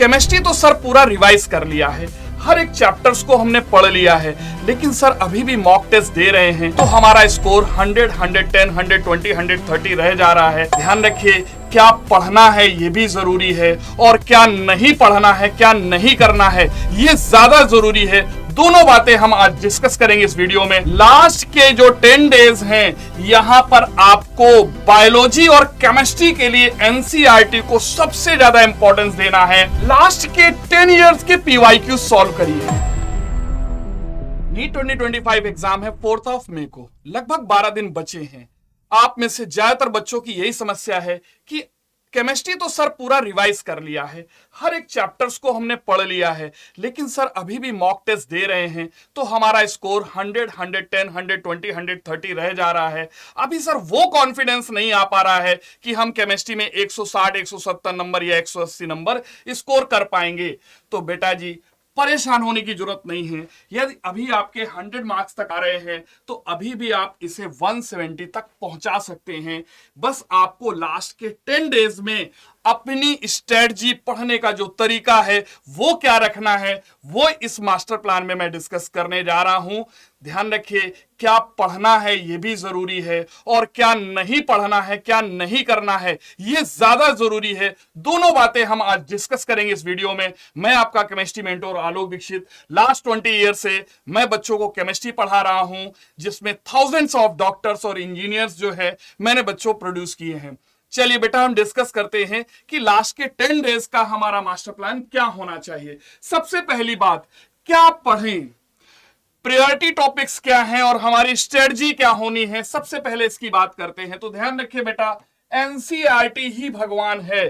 Chemistry तो sir पूरा revise कर लिया है, हर एक चैप्टर्स को हमने पढ़ लिया है, लेकिन सर अभी भी मॉक टेस्ट दे रहे हैं तो हमारा स्कोर 100, 110, 120, 130 रह जा रहा है। ध्यान रखिए, क्या पढ़ना है ये भी जरूरी है और क्या नहीं पढ़ना है, क्या नहीं करना है ये ज्यादा जरूरी है। दोनों बातें हम आज डिस्कस करेंगे इस वीडियो में। लास्ट के जो 10 डेज हैं यहां पर आपको बायोलॉजी और केमिस्ट्री के लिए एनसीईआरटी को सबसे ज्यादा इंपॉर्टेंस देना है। लास्ट के 10 इयर्स के पीवाईक्यू सॉल्व करिए। नीट 2025 एग्जाम है 4 मई को, लगभग 12 दिन बचे हैं। आप में से ज्यादातर बच्चों की यही समस्या है कि केमिस्ट्री तो सर पूरा रिवाइज कर लिया है, हर एक चैप्टर्स को हमने पढ़ लिया है, लेकिन सर अभी भी मॉक टेस्ट दे रहे हैं तो हमारा स्कोर 100, 110, 120, 130 रह जा रहा है। अभी सर वो कॉन्फिडेंस नहीं आ पा रहा है कि हम केमिस्ट्री में 160, 170 नंबर या 180 नंबर स्कोर कर पाएंगे। तो बेटा जी, परेशान होने की जरूरत नहीं है। यदि अभी आपके 100 मार्क्स तक आ रहे हैं तो अभी भी आप इसे 170 तक पहुंचा सकते हैं। बस आपको लास्ट के 10 डेज में अपनी स्ट्रेटजी, पढ़ने का जो तरीका है वो क्या रखना है, वो इस मास्टर प्लान में मैं डिस्कस करने जा रहा हूं। ध्यान रखिए, क्या पढ़ना है ये भी जरूरी है और क्या नहीं पढ़ना है, क्या नहीं करना है ये ज्यादा जरूरी है। दोनों बातें हम आज डिस्कस करेंगे इस वीडियो में। मैं आपका केमिस्ट्री मेंटोर आलोक दीक्षित। लास्ट 20 ईयर से मैं बच्चों को केमिस्ट्री पढ़ा रहा हूं, जिसमें थाउजेंड्स ऑफ डॉक्टर्स और इंजीनियर्स जो है मैंने बच्चों प्रोड्यूस किए हैं। चलिए बेटा, हम डिस्कस करते हैं कि लास्ट के 10 डेज का हमारा मास्टर प्लान क्या होना चाहिए। सबसे पहली बात, क्या पढ़ें, प्रायोरिटी टॉपिक्स क्या हैं और हमारी स्ट्रेटजी क्या होनी है, सबसे पहले इसकी बात करते हैं। तो ध्यान रखिए बेटा, एनसीईआरटी ही भगवान है।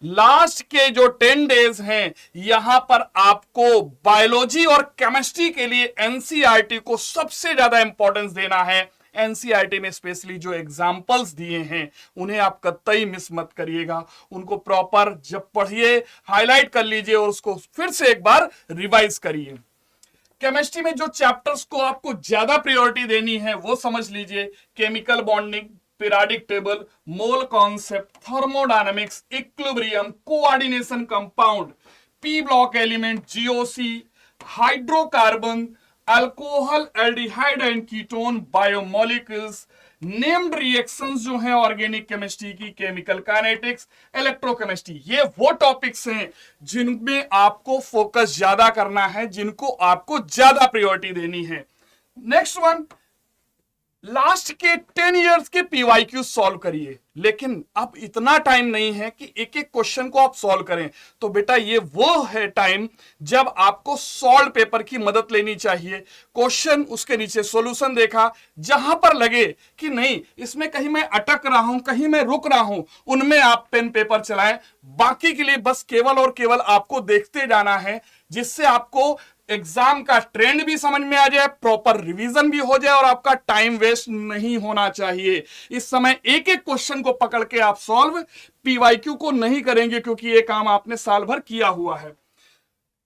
लास्ट के जो 10 डेज हैं यहां पर आपको बायोलॉजी और केमिस्ट्री के लिए एनसीईआरटी को सबसे ज्यादा इंपॉर्टेंस देना है। एनसीईआरटी में स्पेशली जो एग्जाम्पल्स दिए हैं उन्हें आप कतई मिस मत करिएगा, उनको प्रॉपर जब पढ़िए हाईलाइट कर लीजिए और उसको फिर से एक बार रिवाइज करिए। केमिस्ट्री में जो चैप्टर्स को आपको ज्यादा प्रायोरिटी देनी है वो समझ लीजिए। Chemical bonding, periodic table, mole concept, thermodynamics, equilibrium, coordination compound, P block element, GOC, hydrocarbon, alcohol, aldehyde and ketone, biomolecules, named reactions जो हैं ऑर्गेनिक केमिस्ट्री की, केमिकल काइनेटिक्स, इलेक्ट्रोकेमिस्ट्री, ये वो टॉपिक्स हैं जिनमें आपको फोकस ज्यादा करना है, जिनको आपको ज्यादा प्रायोरिटी देनी है। नेक्स्ट वन, लास्ट के 10 इयर्स के पीवाईक्यू सॉल्व करिए। लेकिन अब इतना टाइम नहीं है कि एक एक क्वेश्चन को आप सॉल्व करें। तो बेटा ये वो है टाइम जब आपको सॉल्व पेपर की मदद लेनी चाहिए। क्वेश्चन, उसके नीचे सॉल्यूशन देखा, जहां पर लगे कि नहीं इसमें कहीं मैं अटक रहा हूं, कहीं मैं रुक रहा हूं, उनमें आप पेन पेपर चलाएं। बाकी के लिए बस केवल और केवल आपको देखते जाना है, जिससे आपको एग्जाम का ट्रेंड भी समझ में आ जाए, प्रॉपर रिवीजन भी हो जाए और आपका टाइम वेस्ट नहीं होना चाहिए। इस समय एक एक क्वेश्चन को पकड़ के आप सॉल्व, पीवाईक्यू को नहीं करेंगे क्योंकि ये काम आपने साल भर किया हुआ है।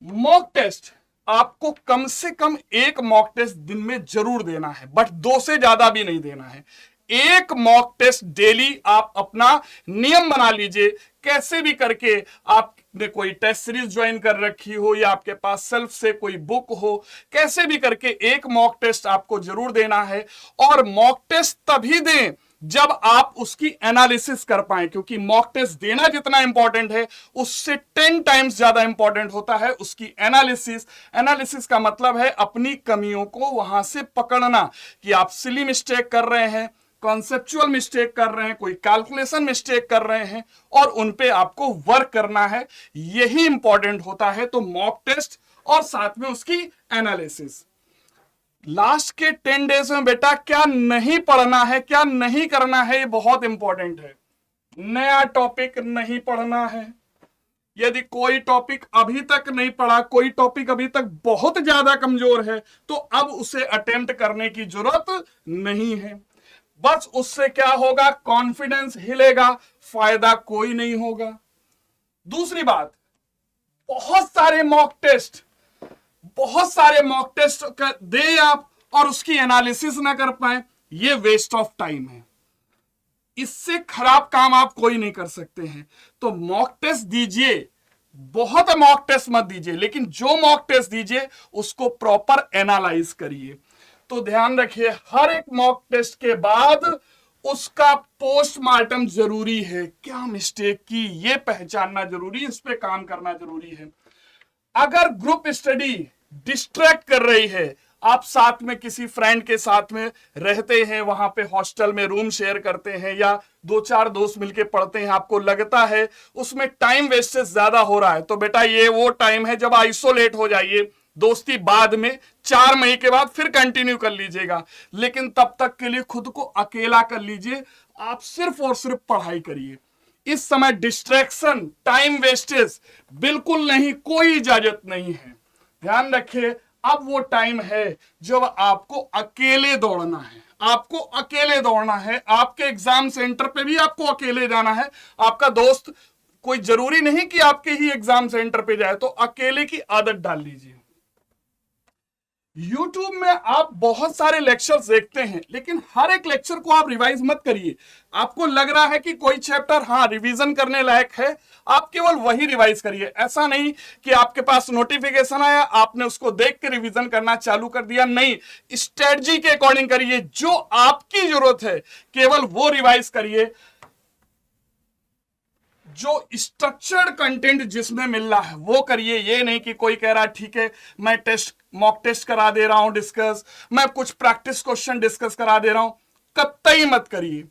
मॉक टेस्ट आपको कम से कम एक मॉक टेस्ट दिन में जरूर देना है, बट 2 से ज्यादा भी नहीं देना है। एक मॉक टेस्ट डेली आप अपना नियम बना लीजिए। कैसे भी करके आपने कोई टेस्ट सीरीज ज्वाइन कर रखी हो या आपके पास सेल्फ से कोई बुक हो, कैसे भी करके एक मॉक टेस्ट आपको जरूर देना है। और मॉक टेस्ट तभी दें जब आप उसकी एनालिसिस कर पाए, क्योंकि मॉक टेस्ट देना जितना इंपॉर्टेंट है उससे 10 टाइम्स ज्यादा इंपॉर्टेंट होता है उसकी एनालिसिस। एनालिसिस का मतलब है अपनी कमियों को वहां से पकड़ना कि आप सिली मिस्टेक कर रहे हैं, कॉन्सेप्चुअल मिस्टेक कर रहे हैं, कोई कैलकुलेशन मिस्टेक कर रहे हैं और उन पे आपको वर्क करना है। यही इंपॉर्टेंट होता है। तो मॉक टेस्ट और साथ में उसकी एनालिसिस। लास्ट के 10 डेज में बेटा क्या नहीं पढ़ना है, क्या नहीं करना है, ये बहुत इंपॉर्टेंट है। नया टॉपिक नहीं पढ़ना है। यदि कोई टॉपिक अभी तक नहीं पढ़ा, कोई टॉपिक अभी तक बहुत ज्यादा कमजोर है, तो अब उसे अटेम्प्ट करने की जरूरत नहीं है। बस उससे क्या होगा, कॉन्फिडेंस हिलेगा, फायदा कोई नहीं होगा। दूसरी बात, बहुत सारे मॉक टेस्ट दे आप और उसकी एनालिसिस ना कर पाए, ये वेस्ट ऑफ टाइम है। इससे खराब काम आप कोई नहीं कर सकते हैं। तो मॉक टेस्ट दीजिए, बहुत मॉक टेस्ट मत दीजिए, लेकिन जो मॉक टेस्ट दीजिए उसको प्रॉपर एनालाइज करिए। तो ध्यान रखिए, हर एक मॉक टेस्ट के बाद उसका पोस्टमार्टम जरूरी है। क्या मिस्टेक की ये पहचानना जरूरी है, इस पे काम करना जरूरी है। अगर ग्रुप स्टडी डिस्ट्रैक्ट कर रही है, आप साथ में किसी फ्रेंड के साथ में रहते हैं, वहां पे हॉस्टल में रूम शेयर करते हैं या दो चार दोस्त मिलके पढ़ते हैं, आपको लगता है उसमें टाइम वेस्टेज ज्यादा हो रहा है, तो बेटा ये वो टाइम है जब आइसोलेट हो जाइए। दोस्ती बाद में 4 महीने के बाद फिर कंटिन्यू कर लीजिएगा, लेकिन तब तक के लिए खुद को अकेला कर लीजिए। आप सिर्फ और सिर्फ पढ़ाई करिए। इस समय डिस्ट्रैक्शन, टाइम वेस्टेज बिल्कुल नहीं, कोई इजाजत नहीं है। ध्यान रखिए, अब वो टाइम है जब आपको अकेले दौड़ना है। आपको अकेले दौड़ना है, आपके एग्जाम सेंटर पे भी आपको अकेले जाना है। आपका दोस्त कोई जरूरी नहीं कि आपके ही एग्जाम सेंटर पे जाए, तो अकेले की आदत डाल लीजिए। YouTube में आप बहुत सारे लेक्चर्स देखते हैं, लेकिन हर एक लेक्चर को आप रिवाइज मत करिए। आपको लग रहा है कि कोई चैप्टर हाँ रिवीजन करने लायक है, आप केवल वही रिवाइज करिए। ऐसा नहीं कि आपके पास नोटिफिकेशन आया, आपने उसको देख के रिवीजन करना चालू कर दिया। नहीं, स्ट्रेटजी के अकॉर्डिंग करिए, जो आपकी जरूरत है केवल वो रिवाइज करिए। जो स्ट्रक्चर्ड कंटेंट जिसमें मिल रहा है वो करिए। ये नहीं कि कोई कह रहा है ठीक है मैं मॉक टेस्ट करा दे रहा हूं डिस्कस, मैं कुछ प्रैक्टिस क्वेश्चन डिस्कस करा दे रहा हूं, कतई मत करिए।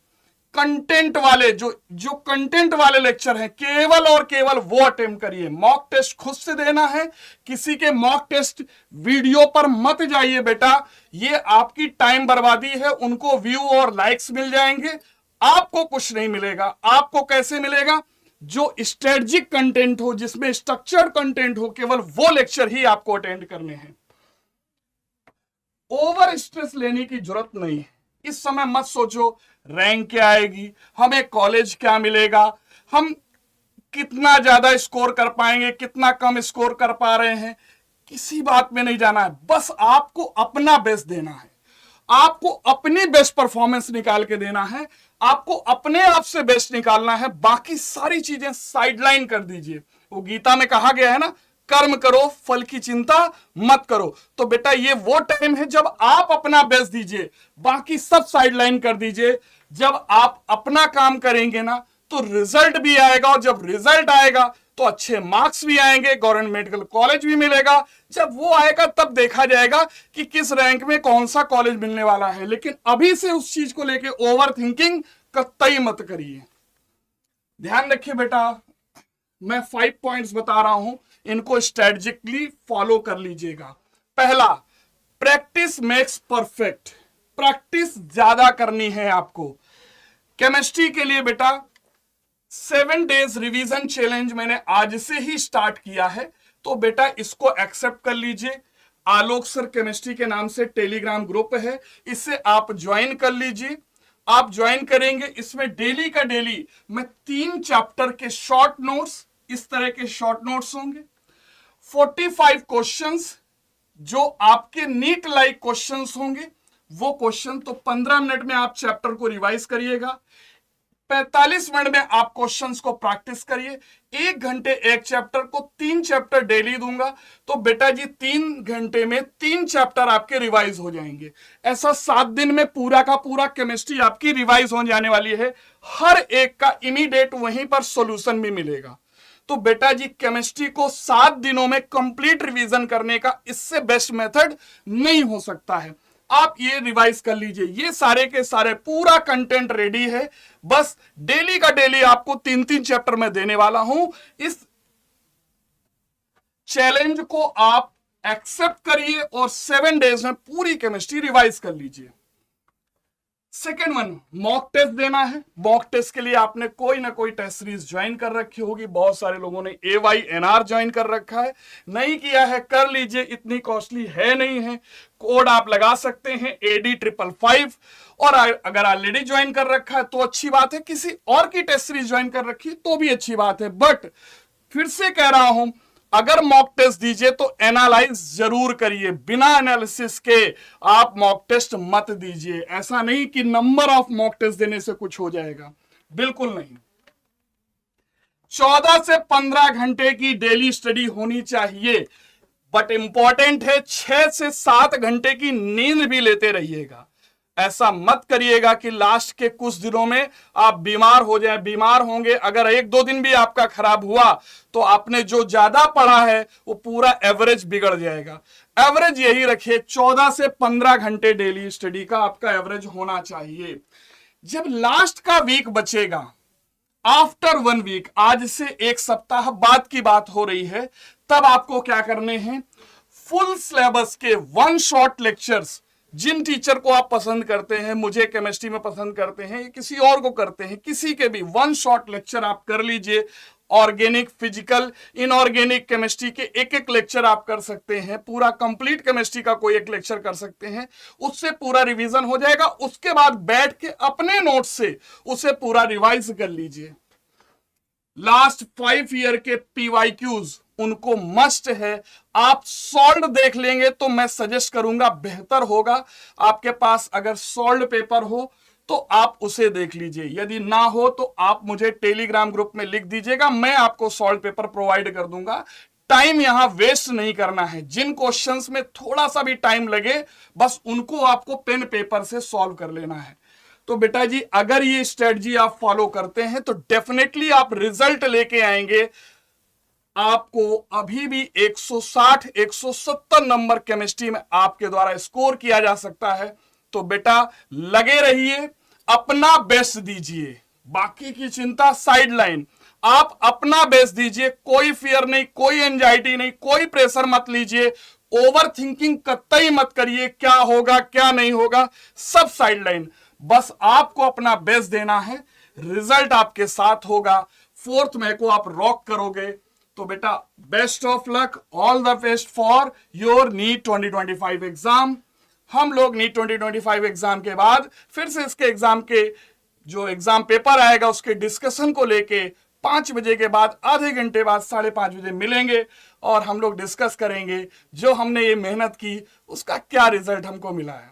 कंटेंट वाले जो कंटेंट वाले लेक्चर हैं केवल और केवल वो अटेम्प्ट करिए। मॉक टेस्ट खुद से देना है, किसी के मॉक टेस्ट वीडियो पर मत जाइए बेटा, ये आपकी टाइम बर्बादी है। उनको व्यू और लाइक्स मिल जाएंगे, आपको कुछ नहीं मिलेगा। आपको कैसे मिलेगा? जो स्ट्रेटजिक कंटेंट हो, जिसमें स्ट्रक्चर्ड कंटेंट हो, केवल वो लेक्चर ही आपको अटेंड करने हैं। ओवर स्ट्रेस लेने की जरूरत नहीं है। इस समय मत सोचो रैंक क्या आएगी, हमें कॉलेज क्या मिलेगा, हम कितना ज्यादा स्कोर कर पाएंगे, कितना कम स्कोर कर पा रहे हैं, किसी बात में नहीं जाना है। बस आपको अपना बेस्ट देना है, आपको अपनी बेस्ट परफॉर्मेंस निकाल के देना है, आपको अपने आप से बेस्ट निकालना है। बाकी सारी चीजें साइडलाइन कर दीजिए। वो गीता में कहा गया है ना, कर्म करो फल की चिंता मत करो। तो बेटा ये वो टाइम है जब आप अपना बेस्ट दीजिए, बाकी सब साइडलाइन कर दीजिए। जब आप अपना काम करेंगे ना तो रिजल्ट भी आएगा, और जब रिजल्ट आएगा तो अच्छे मार्क्स भी आएंगे, गवर्नमेंट मेडिकल कॉलेज भी मिलेगा। जब वो आएगा तब देखा जाएगा कि किस रैंक में कौन सा कॉलेज मिलने वाला है। लेकिन अभी से उस चीज को लेके ओवर थिंकिंग कतई मत करिए। ध्यान रखिए बेटा, मैं 5 पॉइंट्स बता रहा हूं, इनको स्ट्रेटजिकली फॉलो कर लीजिएगा। पहला, प्रैक्टिस मेक्स परफेक्ट। प्रैक्टिस ज्यादा करनी है आपको। केमिस्ट्री के लिए बेटा 7 डेज रिवीजन चैलेंज मैंने आज से ही स्टार्ट किया है, तो बेटा इसको एक्सेप्ट कर लीजिए। आलोक सर केमिस्ट्री के नाम से टेलीग्राम ग्रुप है, इसे आप ज्वाइन कर लीजिए। आप ज्वाइन करेंगे, इसमें डेली का डेली मैं 3 चैप्टर के शॉर्ट नोट्स, इस तरह के शॉर्ट नोट्स होंगे। 45 क्वेश्चंस जो आपके नीट लाइक क्वेश्चंस होंगे, वो क्वेश्चन तो 15 मिनट में आप चैप्टर को रिवाइज करिएगा, 45 मिनट में आप क्वेश्चंस को प्रैक्टिस करिए। 1 घंटे एक चैप्टर को, 3 चैप्टर डेली दूंगा, तो बेटा जी 3 घंटे में 3 चैप्टर आपके रिवाइज हो जाएंगे। ऐसा 7 दिन में पूरा का पूरा केमिस्ट्री आपकी रिवाइज हो जाने वाली है। हर एक का इमीडिएट वहीं पर सॉल्यूशन भी मिलेगा। तो बेटा जी केमिस्ट्री को 7 दिनों में कंप्लीट रिवीजन करने का इससे बेस्ट मेथड नहीं हो सकता है। आप ये रिवाइज कर लीजिए, ये सारे के सारे पूरा कंटेंट रेडी है। बस डेली का डेली आपको 3-3 चैप्टर में देने वाला हूं। इस चैलेंज को आप एक्सेप्ट करिए और 7 डेज में पूरी केमिस्ट्री रिवाइज कर लीजिए। सेकेंड वन, मॉक टेस्ट देना है। मॉक टेस्ट के लिए आपने कोई ना कोई टेस्ट सीरीज ज्वाइन कर रखी होगी। बहुत सारे लोगों ने AYNR ज्वाइन कर रखा है, नहीं किया है कर लीजिए, इतनी कॉस्टली है नहीं है। कोड आप लगा सकते हैं AD555। और अगर ऑलरेडी ज्वाइन कर रखा है तो अच्छी बात है, किसी और की टेस्ट सीरीज ज्वाइन कर रखी है तो भी अच्छी बात है। बट फिर से कह रहा हूं, अगर मॉक टेस्ट दीजिए तो एनालाइज जरूर करिए। बिना एनालिसिस के आप मॉक टेस्ट मत दीजिए। ऐसा नहीं कि नंबर ऑफ मॉक टेस्ट देने से कुछ हो जाएगा, बिल्कुल नहीं। 14 से 15 घंटे की डेली स्टडी होनी चाहिए, बट इंपॉर्टेंट है 6 से 7 घंटे की नींद भी लेते रहिएगा। ऐसा मत करिएगा कि लास्ट के कुछ दिनों में आप बीमार हो जाएं। बीमार होंगे, अगर 1-2 दिन भी आपका खराब हुआ तो आपने जो ज्यादा पढ़ा है वो पूरा एवरेज बिगड़ जाएगा। एवरेज यही रखिए, 14 से 15 घंटे डेली स्टडी का आपका एवरेज होना चाहिए। जब लास्ट का वीक बचेगा, आफ्टर 1 वीक, आज से 1 सप्ताह बाद की बात हो रही है, तब आपको क्या करने हैं, फुल सिलेबस के 1 शॉट लेक्चर्स, जिन टीचर को आप पसंद करते हैं, मुझे केमिस्ट्री में पसंद करते हैं या किसी और को करते हैं, किसी के भी 1 शॉट लेक्चर आप कर लीजिए। ऑर्गेनिक, फिजिकल, इनऑर्गेनिक केमिस्ट्री के एक लेक्चर आप कर सकते हैं, पूरा कंप्लीट केमिस्ट्री का कोई एक लेक्चर कर सकते हैं, उससे पूरा रिवीजन हो जाएगा। उसके बाद बैठ के अपने नोट से उसे पूरा रिवाइज कर लीजिए। लास्ट 5 ईयर के पीवाईक्यूज उनको मस्ट है, आप सॉल्व देख लेंगे तो मैं सजेस्ट करूंगा बेहतर होगा। आपके पास अगर सॉल्व पेपर हो तो आप उसे देख लीजिए, यदि ना हो तो आप मुझे टेलीग्राम ग्रुप में लिख दीजिएगा, मैं आपको सॉल्व पेपर प्रोवाइड कर दूंगा। टाइम यहां वेस्ट नहीं करना है, जिन क्वेश्चंस में थोड़ा सा भी टाइम लगे बस उनको आपको पेन पेपर से सॉल्व कर लेना है। तो बेटा जी, अगर ये स्ट्रेटजी आप फॉलो करते हैं तो डेफिनेटली आप रिजल्ट लेके आएंगे। आपको अभी भी 160 170 नंबर केमिस्ट्री में आपके द्वारा स्कोर किया जा सकता है। तो बेटा लगे रहिए, अपना बेस्ट दीजिए, बाकी की चिंता साइडलाइन, आप अपना बेस्ट दीजिए। कोई फियर नहीं, कोई एंजाइटी नहीं, कोई प्रेशर मत लीजिए, ओवर थिंकिंग कतई मत करिए, क्या होगा क्या नहीं होगा सब साइडलाइन। बस आपको अपना बेस्ट देना है, रिजल्ट आपके साथ होगा। 4 मई को आप रॉक करोगे। तो बेटा best of luck, all the best for your NEET 2025 exam. हम लोग नीट 2025 एग्जाम के बाद फिर से इसके एग्जाम के जो एग्जाम पेपर आएगा उसके डिस्कशन को लेके 5 बजे के बाद आधे घंटे बाद 5:30 बजे मिलेंगे और हम लोग डिस्कस करेंगे जो हमने ये मेहनत की उसका क्या रिजल्ट हमको मिला है।